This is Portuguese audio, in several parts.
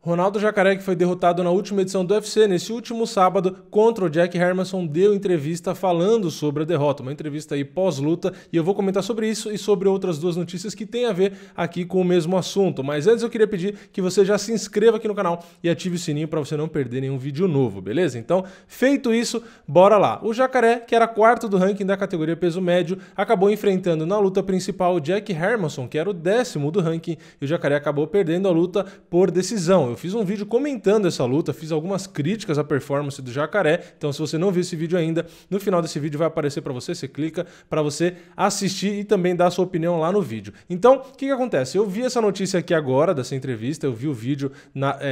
Ronaldo Jacaré, que foi derrotado na última edição do UFC, nesse último sábado, contra o Jack Hermansson, deu entrevista falando sobre a derrota, uma entrevista aí pós-luta, e eu vou comentar sobre isso e sobre outras duas notícias que têm a ver aqui com o mesmo assunto. Mas antes eu queria pedir que você já se inscreva aqui no canal e ative o sininho para você não perder nenhum vídeo novo, beleza? Então, feito isso, bora lá. O Jacaré, que era quarto do ranking da categoria peso médio, acabou enfrentando na luta principal o Jack Hermansson, que era o 10º do ranking, e o Jacaré acabou perdendo a luta por decisão. Eu fiz um vídeo comentando essa luta, fiz algumas críticas à performance do Jacaré, então se você não viu esse vídeo ainda, no final desse vídeo vai aparecer para você clica para você assistir e também dar a sua opinião lá no vídeo. Então, o que acontece? Eu vi essa notícia aqui agora, dessa entrevista, eu vi o vídeo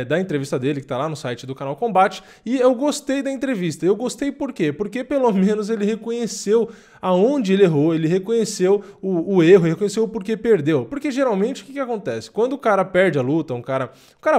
da entrevista dele, que tá lá no site do canal Combate, e eu gostei da entrevista. Eu gostei por quê? Porque pelo menos ele reconheceu aonde ele errou, ele reconheceu o erro, reconheceu o porquê perdeu. Porque geralmente o que acontece? Quando o cara perde a luta, um cara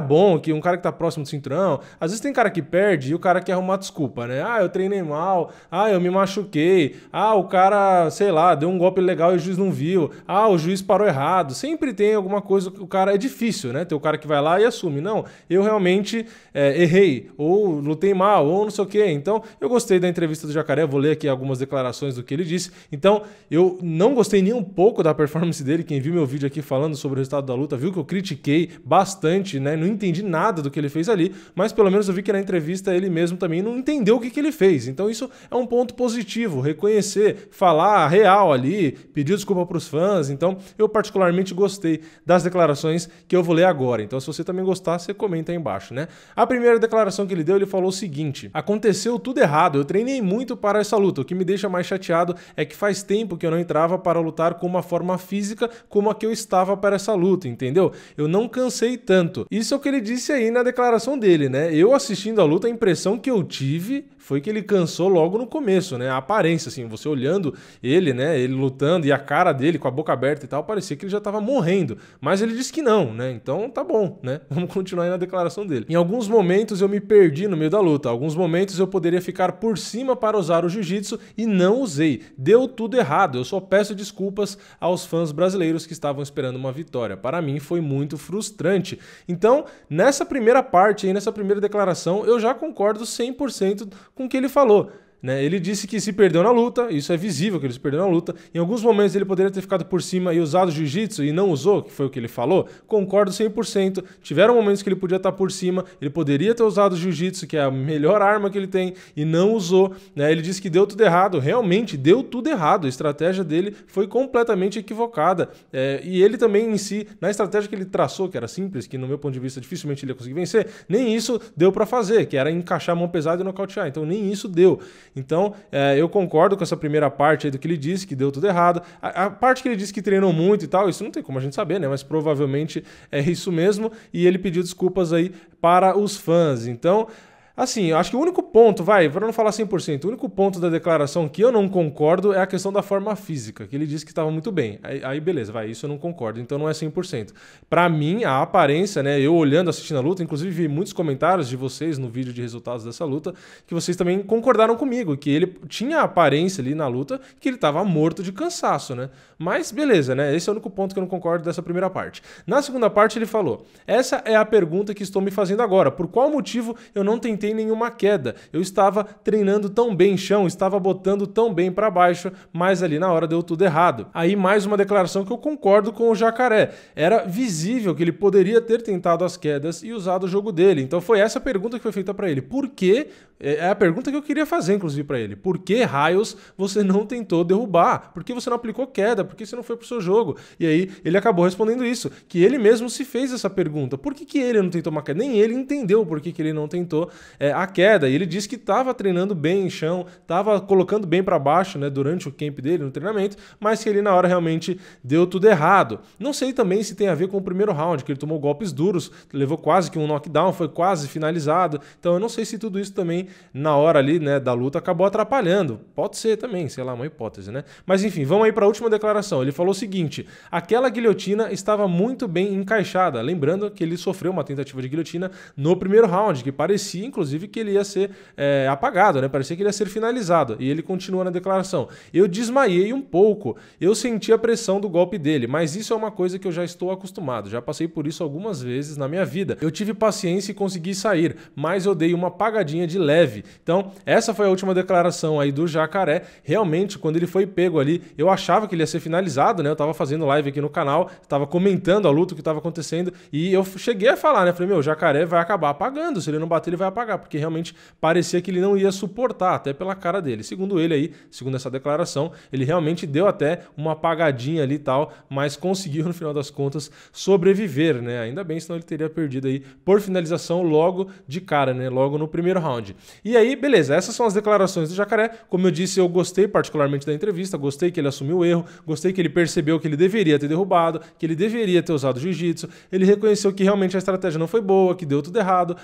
bom, um cara que tá próximo do cinturão, às vezes tem cara que perde e o cara quer arrumar desculpa, né? Ah, eu treinei mal, ah, eu me machuquei, ah, o cara, sei lá, deu um golpe legal e o juiz não viu, ah, o juiz parou errado. Sempre tem alguma coisa que o cara... É difícil, né? Ter o cara que vai lá e assume. Não, eu realmente errei, ou lutei mal, ou não sei o quê. Então, eu gostei da entrevista do Jacaré, vou ler aqui algumas declarações do que ele disse. Então, eu não gostei nem um pouco da performance dele. Quem viu meu vídeo aqui falando sobre o resultado da luta, viu que eu critiquei bastante, né? Não entendi nada do que ele fez ali, mas pelo menos eu vi que na entrevista ele mesmo também não entendeu o que ele fez. Então isso é um ponto positivo, reconhecer, falar real ali, pedir desculpa para os fãs. Então eu particularmente gostei das declarações que eu vou ler agora. Então se você também gostar, você comenta aí embaixo, né? A primeira declaração que ele deu, ele falou o seguinte: aconteceu tudo errado, eu treinei muito para essa luta, o que me deixa mais chateado é que faz tempo que eu não entrava para lutar com uma forma física como a que eu estava para essa luta, entendeu? Eu não cansei tanto. Isso é o que ele disse aí na declaração dele, né? Eu assistindo a luta, a impressão que eu tive foi que ele cansou logo no começo, né? A aparência, assim, você olhando ele, né? Ele lutando e a cara dele com a boca aberta e tal, parecia que ele já tava morrendo. Mas ele disse que não, né? Então tá bom, né? Vamos continuar aí na declaração dele. Em alguns momentos eu me perdi no meio da luta. Alguns momentos eu poderia ficar por cima para usar o jiu-jitsu e não usei. Deu tudo errado. Eu só peço desculpas aos fãs brasileiros que estavam esperando uma vitória. Para mim foi muito frustrante. Então, nessa primeira parte aí, nessa primeira declaração, eu já concordo 100% com o que ele falou. Ele disse que se perdeu na luta, isso é visível que ele se perdeu na luta. Em alguns momentos ele poderia ter ficado por cima e usado jiu-jitsu e não usou, que foi o que ele falou. Concordo 100%. Tiveram momentos que ele podia estar por cima, ele poderia ter usado jiu-jitsu, que é a melhor arma que ele tem, e não usou. Ele disse que deu tudo errado, realmente deu tudo errado. A estratégia dele foi completamente equivocada. E ele também em si, na estratégia que ele traçou, que era simples, que no meu ponto de vista dificilmente ele ia conseguir vencer, nem isso deu para fazer, que era encaixar a mão pesada e nocautear. Então nem isso deu. Então, eu concordo com essa primeira parte aí do que ele disse, que deu tudo errado. A parte que ele disse que treinou muito e tal, isso não tem como a gente saber, né? Mas provavelmente é isso mesmo. E ele pediu desculpas aí para os fãs. Então, assim, eu acho que o único ponto, para não falar 100%, o único ponto da declaração que eu não concordo é a questão da forma física, que ele disse que estava muito bem. Aí beleza, isso eu não concordo, então não é 100%. Para mim, a aparência, né, eu olhando, assistindo a luta, inclusive vi muitos comentários de vocês no vídeo de resultados dessa luta, que vocês também concordaram comigo, que ele tinha a aparência ali na luta, que ele estava morto de cansaço, né? Mas beleza, né? Esse é o único ponto que eu não concordo dessa primeira parte. Na segunda parte ele falou: essa é a pergunta que estou me fazendo agora, por qual motivo eu não tentei nenhuma queda? Eu estava treinando tão bem chão, estava botando tão bem para baixo, mas ali na hora deu tudo errado. Aí mais uma declaração que eu concordo com o Jacaré. Era visível que ele poderia ter tentado as quedas e usado o jogo dele. Então foi essa pergunta que foi feita para ele. Por que? É a pergunta que eu queria fazer, inclusive, para ele. Por que raios você não tentou derrubar? Por que você não aplicou queda? Por que você não foi pro seu jogo? E aí ele acabou respondendo isso, que ele mesmo se fez essa pergunta. Por que ele não tentou uma queda? Nem ele entendeu por que ele não tentou a queda. E ele disse que estava treinando bem em chão, estava colocando bem para baixo, né, durante o camp dele, no treinamento, mas que ele na hora realmente deu tudo errado. Não sei também se tem a ver com o primeiro round, que ele tomou golpes duros, levou quase que um knockdown, foi quase finalizado. Então eu não sei se tudo isso também na hora ali, né, da luta acabou atrapalhando. Pode ser também, sei lá, uma hipótese, né? Mas enfim, vamos aí para a última declaração. Ele falou o seguinte: aquela guilhotina estava muito bem encaixada. Lembrando que ele sofreu uma tentativa de guilhotina no primeiro round, que parecia inclusive inclusive, que ele ia ser apagado, né? Parecia que ele ia ser finalizado. E ele continua na declaração. Eu desmaiei um pouco, eu senti a pressão do golpe dele, mas isso é uma coisa que eu já estou acostumado, já passei por isso algumas vezes na minha vida. Eu tive paciência e consegui sair, mas eu dei uma apagadinha de leve. Então, essa foi a última declaração aí do Jacaré. Realmente, quando ele foi pego ali, eu achava que ele ia ser finalizado, né? Eu tava fazendo live aqui no canal, tava comentando a luta, o que tava acontecendo, e eu cheguei a falar, né? Falei, meu, o Jacaré vai acabar apagando, se ele não bater, ele vai apagar, porque realmente parecia que ele não ia suportar, até pela cara dele. Segundo ele aí, segundo essa declaração, ele realmente deu até uma apagadinha ali e tal, mas conseguiu, no final das contas, sobreviver, né? Ainda bem, senão ele teria perdido aí por finalização logo de cara, né? Logo no primeiro round. E aí, beleza, essas são as declarações do Jacaré. Como eu disse, eu gostei particularmente da entrevista, gostei que ele assumiu o erro, gostei que ele percebeu que ele deveria ter derrubado, que ele deveria ter usado jiu-jitsu, ele reconheceu que realmente a estratégia não foi boa, que deu tudo errado,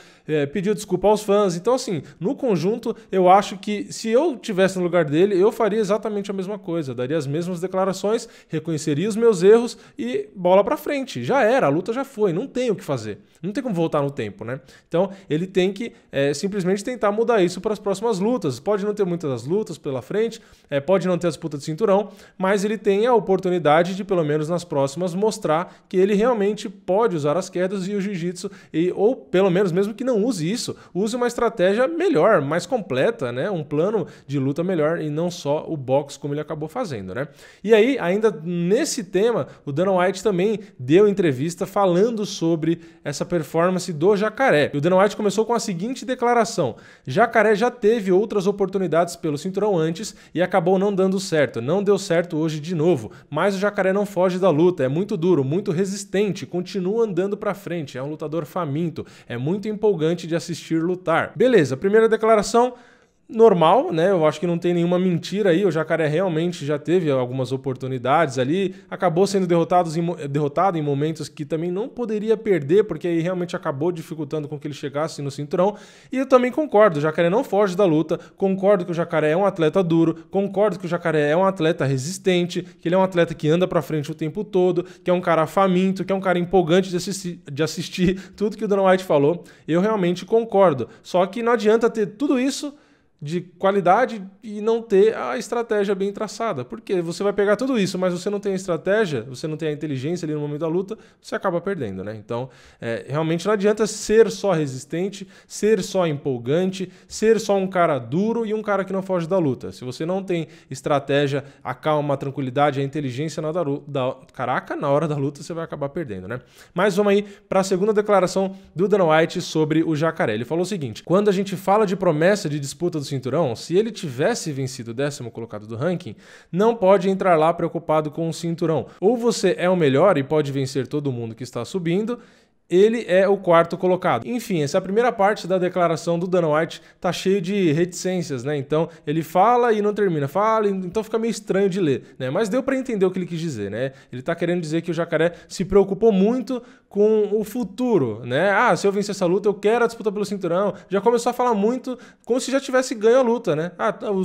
pediu desculpa aos fãs. Então, assim, no conjunto, eu acho que se eu tivesse no lugar dele, eu faria exatamente a mesma coisa, daria as mesmas declarações, reconheceria os meus erros e bola pra frente. Já era, a luta já foi, não tem o que fazer. Não tem como voltar no tempo, né? Então, ele tem que simplesmente tentar mudar isso para as próximas lutas. Pode não ter muitas lutas pela frente, pode não ter a disputa de cinturão, mas ele tem a oportunidade de, pelo menos nas próximas, mostrar que ele realmente pode usar as quedas e o jiu-jitsu, ou pelo menos, mesmo que não use isso, use uma estratégia melhor, mais completa, né? Um plano de luta melhor e não só o boxe como ele acabou fazendo, né? E aí, ainda nesse tema, o Dana White também deu entrevista falando sobre essa performance do Jacaré. E o Dana White começou com a seguinte declaração: Jacaré já teve outras oportunidades pelo cinturão antes e acabou não dando certo. Não deu certo hoje de novo, mas o Jacaré não foge da luta, é muito duro, muito resistente, continua andando pra frente, é um lutador faminto, é muito empolgante de assistir lutar. Beleza, primeira declaração normal, né? Eu acho que não tem nenhuma mentira aí. O Jacaré realmente já teve algumas oportunidades ali, acabou sendo derrotado em momentos que também não poderia perder, porque aí realmente acabou dificultando com que ele chegasse no cinturão. E eu também concordo, o Jacaré não foge da luta, concordo que o Jacaré é um atleta duro, concordo que o Jacaré é um atleta resistente, que ele é um atleta que anda pra frente o tempo todo, que é um cara faminto, que é um cara empolgante de assistir tudo que o Dana White falou. Eu realmente concordo. Só que não adianta ter tudo isso de qualidade e não ter a estratégia bem traçada. Porque você vai pegar tudo isso, mas você não tem a estratégia, você não tem a inteligência ali no momento da luta, você acaba perdendo, né? Então, realmente não adianta ser só resistente, ser só empolgante, ser só um cara duro e um cara que não foge da luta. Se você não tem estratégia, a calma, a tranquilidade, a inteligência na hora da luta, você vai acabar perdendo, né? Mas vamos aí para a segunda declaração do Dana White sobre o Jacaré. Ele falou o seguinte: quando a gente fala de promessa de disputa do cinturão, se ele tivesse vencido o 10º colocado do ranking, não pode entrar lá preocupado com o cinturão. Ou você é o melhor e pode vencer todo mundo que está subindo, ele é o 4º colocado. Enfim, essa primeira parte da declaração do Dana White tá cheio de reticências, né? Então, ele fala e não termina, fala, então fica meio estranho de ler, né? Mas deu para entender o que ele quis dizer, né? Ele tá querendo dizer que o Jacaré se preocupou muito com o futuro, né? Ah, se eu vencer essa luta, eu quero a disputa pelo cinturão. Já começou a falar muito como se já tivesse ganho a luta, né? Ah, o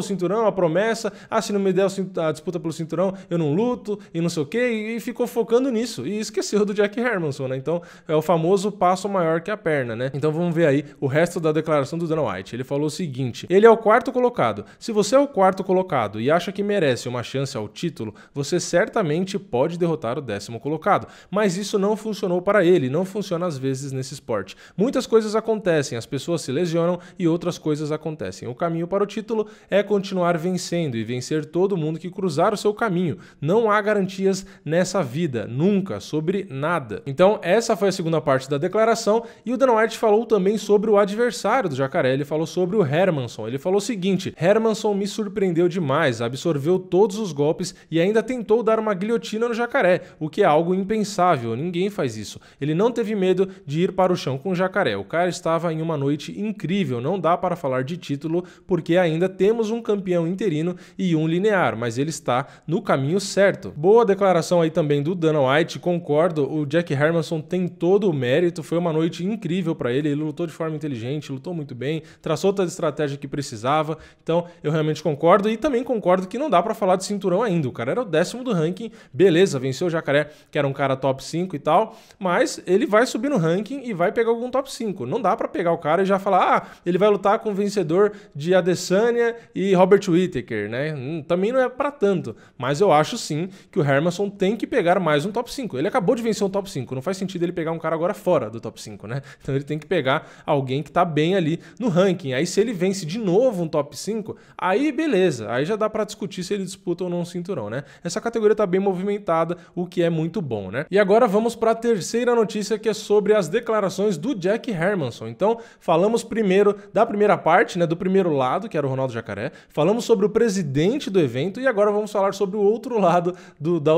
cinturão, a promessa. Ah, se não me der a disputa pelo cinturão, eu não luto e não sei o quê. E ficou focando nisso e esqueceu do Jack Hermansson, né? Então, é o famoso passo maior que a perna, né? Então vamos ver aí o resto da declaração do Dana White. Ele falou o seguinte: ele é o 4º colocado. Se você é o 4º colocado e acha que merece uma chance ao título, você certamente pode derrotar o 10º colocado. Mas isso não funcionou para ele, não funciona às vezes nesse esporte. Muitas coisas acontecem, as pessoas se lesionam e outras coisas acontecem. O caminho para o título é continuar vencendo e vencer todo mundo que cruzar o seu caminho. Não há garantias nessa vida, nunca, sobre nada. Então essa foi a segunda parte da declaração, e o Dana White falou também sobre o adversário do Jacaré. Ele falou sobre o Hermansson. Ele falou o seguinte: Hermansson me surpreendeu demais, absorveu todos os golpes e ainda tentou dar uma guilhotina no Jacaré, o que é algo impensável, ninguém faz isso. Ele não teve medo de ir para o chão com o Jacaré. O cara estava em uma noite incrível, não dá para falar de título porque ainda temos um campeão interino e um linear, mas ele está no caminho certo. Boa declaração aí também do Dana White, concordo, o Jack Hermansson tem tem todo o mérito, foi uma noite incrível para ele lutou de forma inteligente, lutou muito bem, traçou toda a estratégia que precisava, então eu realmente concordo e também concordo que não dá para falar de cinturão ainda, o cara era o 10º do ranking, beleza, venceu o Jacaré, que era um cara top 5 e tal, mas ele vai subir no ranking e vai pegar algum top 5, não dá para pegar o cara e já falar, ele vai lutar com o vencedor de Adesanya e Robert Whittaker, né, também não é para tanto, mas eu acho sim que o Hermansson tem que pegar mais um top 5, ele acabou de vencer um top 5, não faz sentido ele pegar um cara agora fora do top 5, né, então ele tem que pegar alguém que tá bem ali no ranking, aí se ele vence de novo um top 5, aí beleza, aí já dá para discutir se ele disputa ou não um cinturão, né, essa categoria tá bem movimentada, o que é muito bom, né, e agora vamos para a terceira notícia que é sobre as declarações do Jack Hermansson, então falamos primeiro da primeira parte, né, do primeiro lado, que era o Ronaldo Jacaré, falamos sobre o presidente do evento e agora vamos falar sobre o outro lado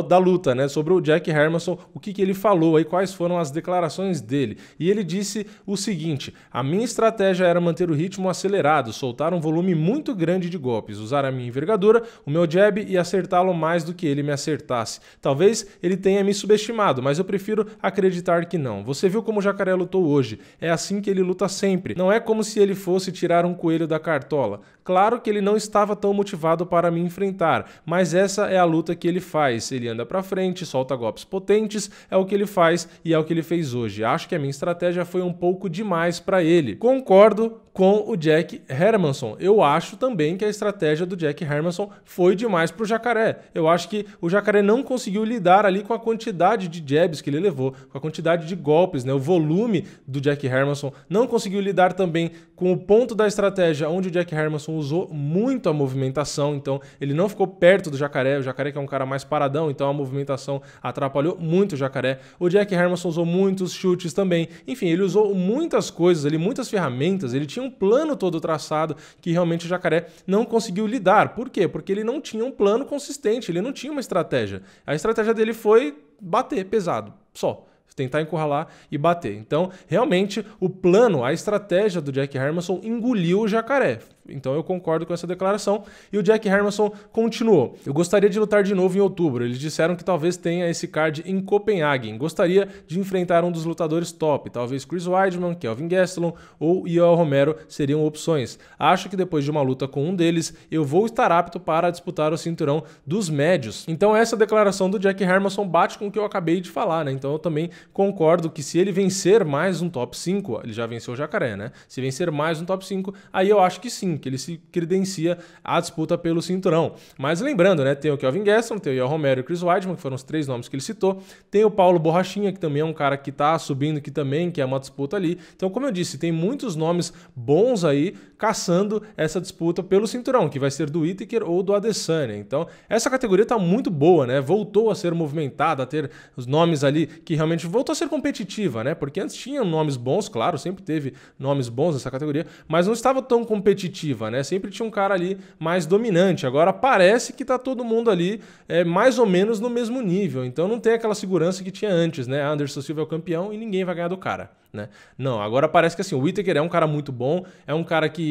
da luta, né, sobre o Jack Hermansson, o que ele falou aí, quais foram as declarações dele, e ele disse o seguinte: a minha estratégia era manter o ritmo acelerado, soltar um volume muito grande de golpes, usar a minha envergadura, o meu jab e acertá-lo mais do que ele me acertasse. Talvez ele tenha me subestimado, mas eu prefiro acreditar que não. Você viu como o Jacaré lutou hoje, é assim que ele luta sempre, não é como se ele fosse tirar um coelho da cartola. Claro que ele não estava tão motivado para me enfrentar, mas essa é a luta que ele faz, ele anda pra frente, solta golpes potentes, é o que ele faz e é o que ele fez hoje. Acho que a minha estratégia foi um pouco demais para ele. Concordo com o Jack Hermansson. Eu acho também que a estratégia do Jack Hermansson foi demais pro Jacaré. Eu acho que o Jacaré não conseguiu lidar ali com a quantidade de jabs que ele levou, com a quantidade de golpes, né? O volume do Jack Hermansson não conseguiu lidar também com o ponto da estratégia onde o Jack Hermansson usou muito a movimentação, então ele não ficou perto do Jacaré, o Jacaré que é um cara mais paradão, então a movimentação atrapalhou muito o Jacaré. O Jack Hermansson usou muitos chutes também, enfim, ele usou muitas coisas ali, muitas ferramentas, ele tinha um plano todo traçado que realmente o Jacaré não conseguiu lidar. Por quê? Porque ele não tinha um plano consistente, ele não tinha uma estratégia. A estratégia dele foi bater pesado, só. Tentar encurralar e bater. Então, realmente, o plano, a estratégia do Jack Hermansson engoliu o Jacaré. Então eu concordo com essa declaração. E o Jack Hermansson continuou: eu gostaria de lutar de novo em outubro. Eles disseram que talvez tenha esse card em Copenhagen. Gostaria de enfrentar um dos lutadores top. Talvez Chris Weidman, Kelvin Gastelum ou Yoel Romero seriam opções. Acho que depois de uma luta com um deles, eu vou estar apto para disputar o cinturão dos médios. Então essa declaração do Jack Hermansson bate com o que eu acabei de falar, né? Então eu também concordo que se ele vencer mais um top 5, ele já venceu o Jacaré, né? Se vencer mais um top 5, aí eu acho que sim, que ele se credencia à disputa pelo cinturão. Mas lembrando, né, tem o Kelvin Gastelum, tem o Yoel Romero e o Chris Weidman, que foram os 3 nomes que ele citou, tem o Paulo Borrachinha, que também é um cara que tá subindo, que também quer uma disputa ali. Então, como eu disse, tem muitos nomes bons aí caçando essa disputa pelo cinturão, que vai ser do Whittaker ou do Adesanya. Então, essa categoria tá muito boa, né? Voltou a ser movimentada, a ter os nomes ali que realmente voltou a ser competitiva, né? Porque antes tinha nomes bons, claro, sempre teve nomes bons nessa categoria, mas não estava tão competitiva, né? Sempre tinha um cara ali mais dominante. Agora parece que tá todo mundo ali mais ou menos no mesmo nível. Então não tem aquela segurança que tinha antes, né? Anderson Silva é o campeão e ninguém vai ganhar do cara, né? Não, agora parece que assim, o Whittaker é um cara muito bom, é um cara que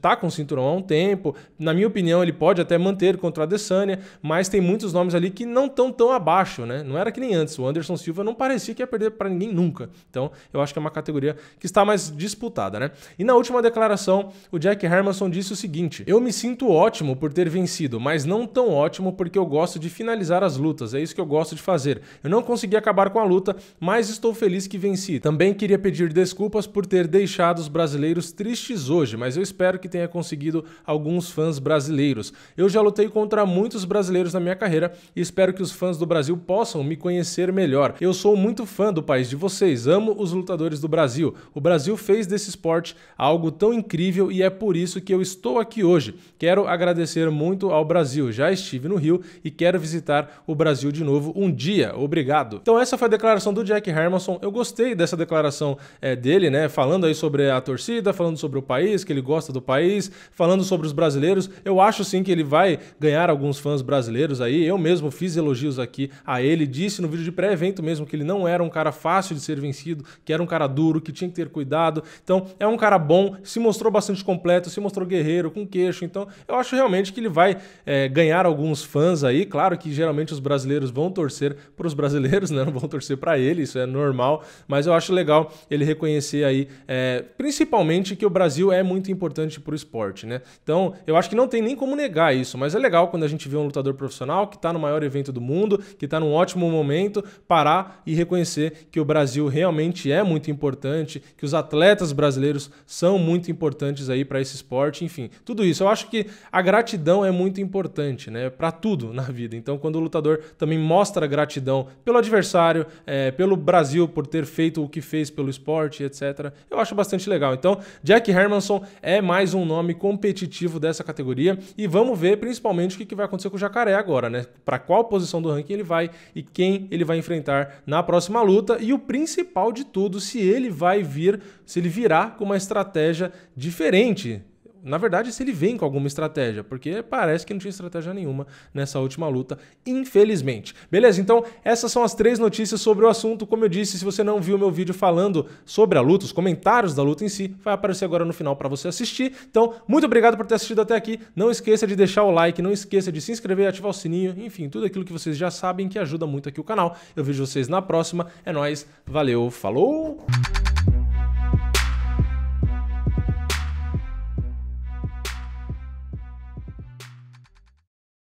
tá com o cinturão há um tempo. Na minha opinião, ele pode até manter contra a Adesanya, mas tem muitos nomes ali que não estão tão abaixo, né? Não era que nem antes. O Anderson Silva não parecia que ia perder para ninguém nunca. Então, eu acho que é uma categoria que está mais disputada, né? E na última declaração, o Jack Hermansson disse o seguinte: eu me sinto ótimo por ter vencido, mas não tão ótimo porque eu gosto de finalizar as lutas, é isso que eu gosto de fazer. Eu não consegui acabar com a luta, mas estou feliz que venci. Também queria pedir desculpas por ter deixado os brasileiros tristes hoje, mas eu espero que tenha conseguido alguns fãs brasileiros. Eu já lutei contra muitos brasileiros na minha carreira e espero que os fãs do Brasil possam me conhecer melhor. Eu sou muito fã do país de vocês, amo os lutadores do Brasil. O Brasil fez desse esporte algo tão incrível e é por isso que eu estou aqui hoje. Quero agradecer muito ao Brasil. Já estive no Rio e quero visitar o Brasil de novo um dia. Obrigado. Então essa foi a declaração do Jack Hermansson. Eu gostei dessa declaração declaração dele, né? Falando aí sobre a torcida, falando sobre o país, que ele gosta do país, falando sobre os brasileiros. Eu acho sim que ele vai ganhar alguns fãs brasileiros aí. Eu mesmo fiz elogios aqui a ele, disse no vídeo de pré-evento mesmo que ele não era um cara fácil de ser vencido, que era um cara duro, que tinha que ter cuidado. Então, é um cara bom, se mostrou bastante completo, se mostrou guerreiro, com queixo. Então, eu acho realmente que ele vai ganhar alguns fãs aí. Claro que geralmente os brasileiros vão torcer para os brasileiros, né? Não vão torcer para ele, isso é normal. Mas eu acho legal ele reconhecer aí, principalmente que o Brasil é muito importante para o esporte, né? Então, eu acho que não tem nem como negar isso, mas é legal quando a gente vê um lutador profissional que está no maior evento do mundo, que está num ótimo momento, parar e reconhecer que o Brasil realmente é muito importante, que os atletas brasileiros são muito importantes aí para esse esporte, enfim, tudo isso. Eu acho que a gratidão é muito importante, né, para tudo na vida. Então, quando o lutador também mostra gratidão pelo adversário, pelo Brasil por ter feito o que fez pelo esporte, etc., eu acho bastante legal. Então, Jack Hermansson é mais um nome competitivo dessa categoria e vamos ver principalmente o que vai acontecer com o Jacaré agora, né? Para qual posição do ranking ele vai e quem ele vai enfrentar na próxima luta e o principal de tudo, se ele virá com uma estratégia diferente. Na verdade, se ele vem com alguma estratégia, porque parece que não tinha estratégia nenhuma nessa última luta, infelizmente. Beleza? Então, essas são as 3 notícias sobre o assunto. Como eu disse, se você não viu meu vídeo falando sobre a luta, os comentários da luta em si, vai aparecer agora no final para você assistir. Então, muito obrigado por ter assistido até aqui. Não esqueça de deixar o like, não esqueça de se inscrever e ativar o sininho. Enfim, tudo aquilo que vocês já sabem que ajuda muito aqui o canal. Eu vejo vocês na próxima. É nóis. Valeu, falou!